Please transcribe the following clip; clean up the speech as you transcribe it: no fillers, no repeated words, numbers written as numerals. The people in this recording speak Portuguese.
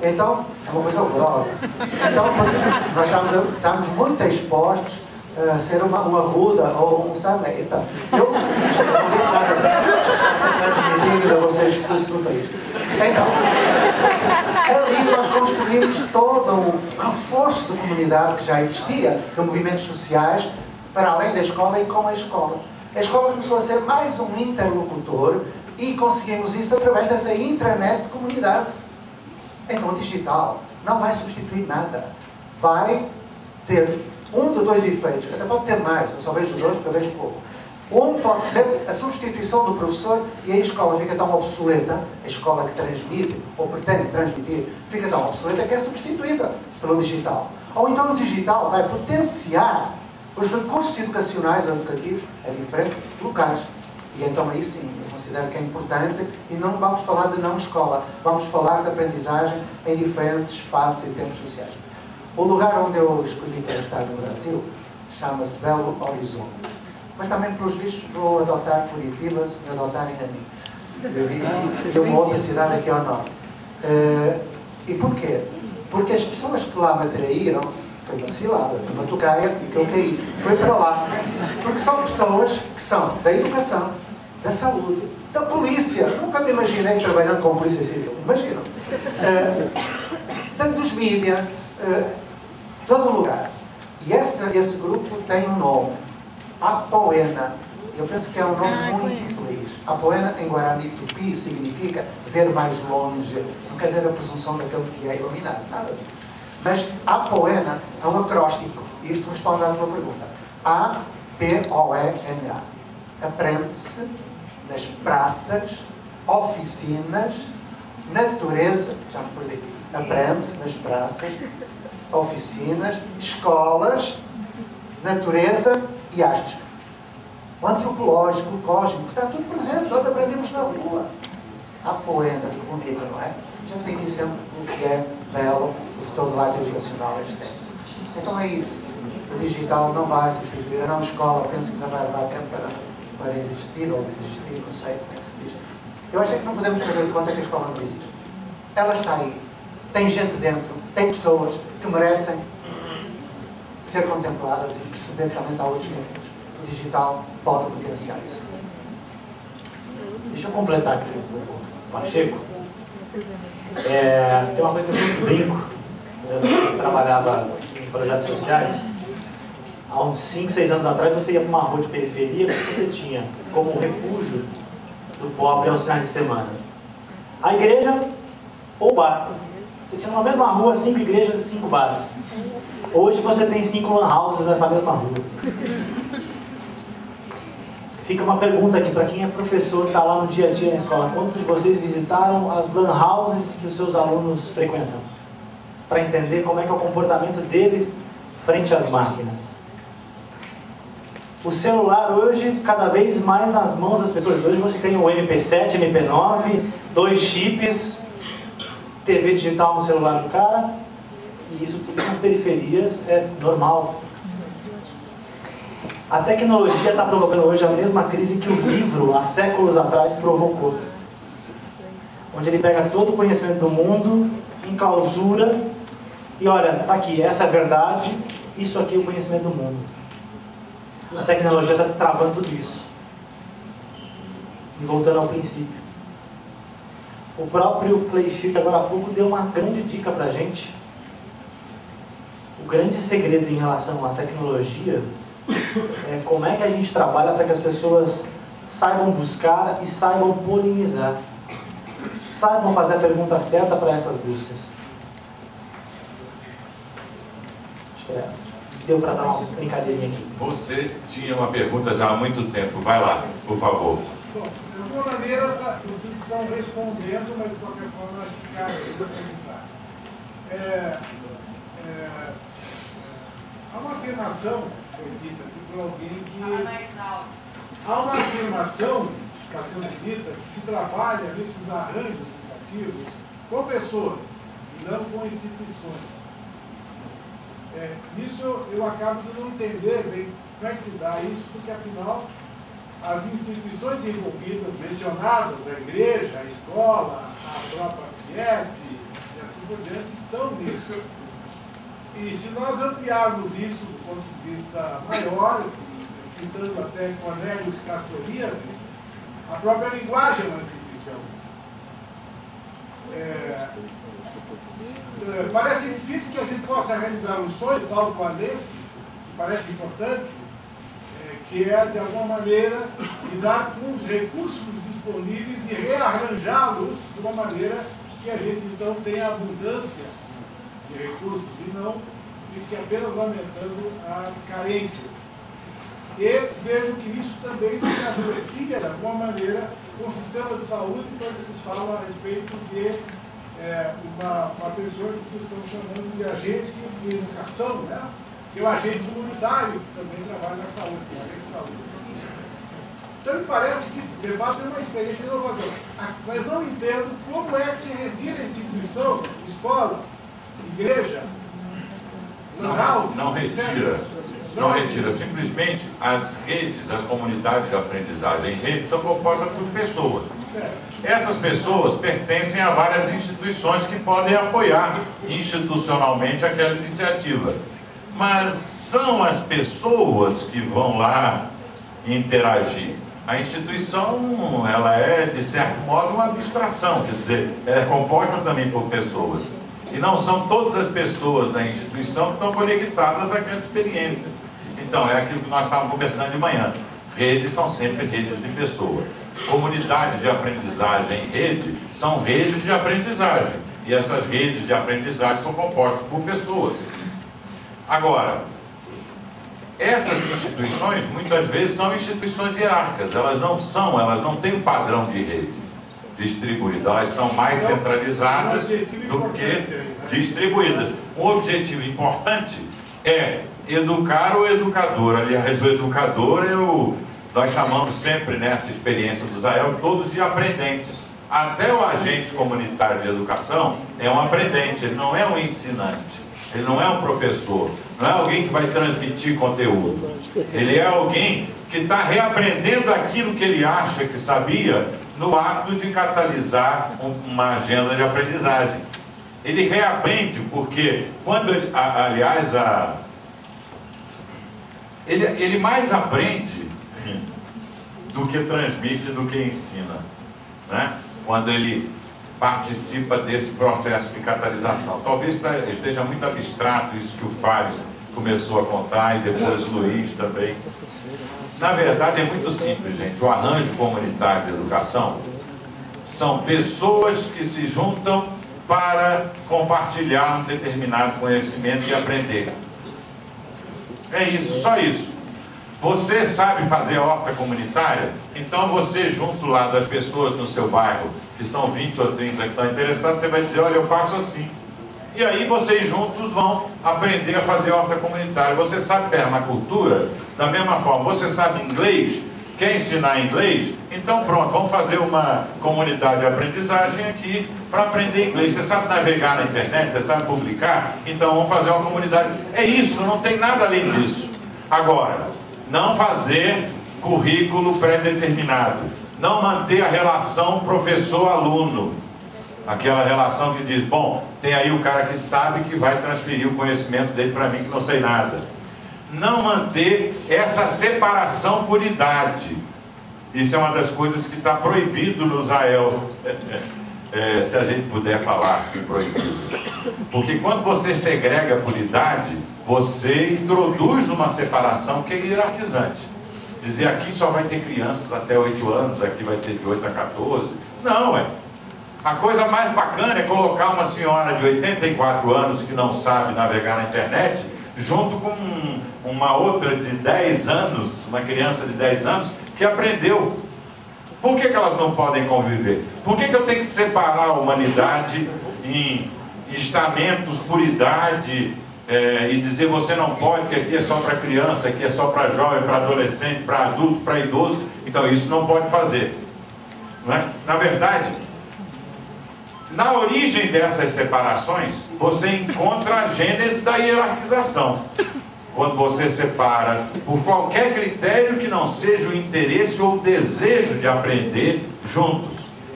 Então, é uma coisa horrorosa. Então, nós estamos muito expostos a ser uma ruda ou sabe? Então, eu não disse nada de vocês expulsos do país. Então, ali nós construímos toda uma força de comunidade que já existia, de movimentos sociais, para além da escola e com a escola. A escola começou a ser mais um interlocutor e conseguimos isso através dessa intranet de comunidade. Então, o digital não vai substituir nada. Vai ter um de dois efeitos, até pode ter mais, eu só vejo dois porque eu vejo pouco. Um pode ser a substituição do professor e a escola fica tão obsoleta, a escola que transmite, ou pretende transmitir, fica tão obsoleta que é substituída pelo digital. Ou então o digital vai potenciar os recursos educacionais ou educativos em diferentes locais. E então aí sim, eu considero que é importante e não vamos falar de não escola, vamos falar de aprendizagem em diferentes espaços e tempos sociais. O lugar onde eu escolhi para estar no Brasil chama-se Belo Horizonte. Mas também, pelos vistos, vou adotar Curitiba se me adotarem a mim. É uma outra cidade aqui ao norte. E porquê? Porque as pessoas que lá me atraíram, foi uma cilada, foi uma tocaia e que eu caí. Foi para lá. Porque são pessoas que são da educação, da saúde, da polícia. Nunca me imaginei trabalhando com polícia civil. Imaginam. Dos mídias, todo lugar. E esse grupo tem um nome. Apoena. Eu penso que é um nome muito feliz. Apoena, em Guarani Tupi, significa ver mais longe. Não quer dizer a presunção daquele que é iluminado. Nada disso. Mas Apoena é um acróstico. E isto responde à tua pergunta. A-P-O-E-N-A. Aprende-se nas praças, oficinas, natureza. Já me perdi. Aprende-se nas praças, oficinas, escolas, natureza e artes. O antropológico, o cósmico, está tudo presente. Nós aprendemos na rua. Apoena, que bonito, não é? A gente tem que ir sempre o que é belo, o que todo lado educacional é estético. Então é isso. O digital não vai substituir. A não escola, penso que não vai levar tempo para existir ou desistir, não sei como é que se diz. Eu acho que não podemos fazer de conta que a escola não existe. Ela está aí. Tem gente dentro, tem pessoas que merecem ser contempladas e perceber que realmente há outros níveis. O digital pode potenciar isso. Deixa eu completar aqui o Pacheco. Tem uma coisa que eu sempre brinco. Eu trabalhava em projetos sociais. Há uns 5, 6 anos atrás, você ia para uma rua de periferia que você tinha como refúgio do pobre aos finais de semana a igreja ou o bar. Você tinha na mesma rua 5 igrejas e 5 bares. Hoje você tem 5 lan houses nessa mesma rua. Fica uma pergunta aqui para quem é professor, está lá no dia a dia na escola. Quantos de vocês visitaram as lan houses que os seus alunos frequentam? Para entender como é que é o comportamento deles frente às máquinas. O celular hoje, cada vez mais nas mãos das pessoas. Hoje você tem o MP7, MP9, 2 chips, TV digital no celular do cara, e isso tudo nas periferias é normal. A tecnologia está provocando hoje a mesma crise que o livro, há séculos atrás, provocou. Onde ele pega todo o conhecimento do mundo, enclausura, e olha, está aqui, essa é a verdade, isso aqui é o conhecimento do mundo. A tecnologia está destravando tudo isso. E voltando ao princípio. O próprio Playshift agora há pouco deu uma grande dica para a gente. O grande segredo em relação à tecnologia é como é que a gente trabalha para que as pessoas saibam buscar e saibam polinizar. Saibam fazer a pergunta certa para essas buscas. Acho que deu para dar uma brincadeirinha aqui. Você tinha uma pergunta já há muito tempo. Vai lá, por favor. Bom, de alguma maneira vocês estão respondendo, mas de qualquer forma acho que cabe perguntar. Há uma afirmação que foi dita aqui por alguém que... Há uma afirmação que está sendo dita que se trabalha nesses arranjos educativos com pessoas e não com instituições. Nisso eu acabo de não entender bem como é que se dá isso, porque afinal as instituições envolvidas, mencionadas, a igreja, a escola, a própria FIEP e assim por diante estão nisso. E se nós ampliarmos isso do ponto de vista maior, citando até Cornelius Castoriadis, a própria linguagem é uma instituição. Parece difícil que a gente possa realizar um sonho, tal qual esse, que parece importante, que é, de alguma maneira, lidar com os recursos disponíveis e rearranjá-los de uma maneira que a gente, então, tenha abundância de recursos e não fique apenas lamentando as carências. E vejo que isso também se associa, de alguma maneira, com o sistema de saúde, quando vocês falam a respeito de uma pessoa que vocês estão chamando de agente de educação, né? Que é o agente comunitário, que também trabalha na saúde, que é o agente de saúde. Então, me parece que, de fato, é uma experiência inovadora. Mas não entendo como é que se retira a instituição, escola, igreja, house. Não retira. Não retira. Simplesmente as redes, as comunidades de aprendizagem em rede são compostas por pessoas. Essas pessoas pertencem a várias instituições que podem apoiar institucionalmente aquela iniciativa. Mas são as pessoas que vão lá interagir. A instituição, ela é, de certo modo, uma abstração, quer dizer, ela é composta também por pessoas. E não são todas as pessoas da instituição que estão conectadas àquela experiência. Então, é aquilo que nós estávamos conversando de manhã. Redes são sempre redes de pessoas. Comunidades de aprendizagem em rede são redes de aprendizagem. E essas redes de aprendizagem são compostas por pessoas. Agora, essas instituições, muitas vezes, são instituições hierárquicas. Elas não têm um padrão de rede distribuída. Elas são mais centralizadas do que distribuídas. Um objetivo importante é educar o educador. Aliás, o educador, nós chamamos sempre nessa experiência do Zael, todos de aprendentes. Até o agente comunitário de educação é um aprendente, ele não é um ensinante, ele não é um professor, não é alguém que vai transmitir conteúdo. Ele é alguém que está reaprendendo aquilo que ele acha que sabia no ato de catalisar uma agenda de aprendizagem. Ele reaprende porque, ele mais aprende do que transmite, do que ensina, né? Quando ele participa desse processo de catalisação. Talvez esteja muito abstrato isso que o Fares começou a contar e depois o Luiz também. Na verdade é muito simples, gente. O arranjo comunitário de educação são pessoas que se juntam para compartilhar um determinado conhecimento e aprender. É isso, só isso. Você sabe fazer horta comunitária? Então você, junto lá das pessoas no seu bairro, que são 20 ou 30 que estão interessados, você vai dizer, olha, eu faço assim. E aí vocês juntos vão aprender a fazer horta comunitária. Você sabe permacultura? Da mesma forma, você sabe inglês? Quer ensinar inglês? Então pronto, vamos fazer uma comunidade de aprendizagem aqui para aprender inglês. Você sabe navegar na internet? Você sabe publicar? Então vamos fazer uma comunidade. É isso, não tem nada além disso. Agora, não fazer currículo pré-determinado. Não manter a relação professor-aluno. Aquela relação que diz, bom, tem aí o cara que sabe que vai transferir o conhecimento dele para mim que não sei nada. Não manter essa separação por idade. Isso é uma das coisas que está proibido no Zael. Se a gente puder falar assim, proibido. Porque quando você segrega por idade, você introduz uma separação que é hierarquizante. Dizer aqui só vai ter crianças até 8 anos, aqui vai ter de 8 a 14. Não, A coisa mais bacana é colocar uma senhora de 84 anos que não sabe navegar na internet, junto com uma outra de 10 anos, uma criança de 10 anos, que aprendeu. Por que elas não podem conviver? Por que eu tenho que separar a humanidade em estamentos por idade e dizer você não pode, que aqui é só para criança, aqui é só para jovem, para adolescente, para adulto, para idoso? Então isso não pode fazer. Não é? Na verdade, na origem dessas separações, você encontra a gênese da hierarquização. Quando você separa por qualquer critério que não seja o interesse ou o desejo de aprender juntos.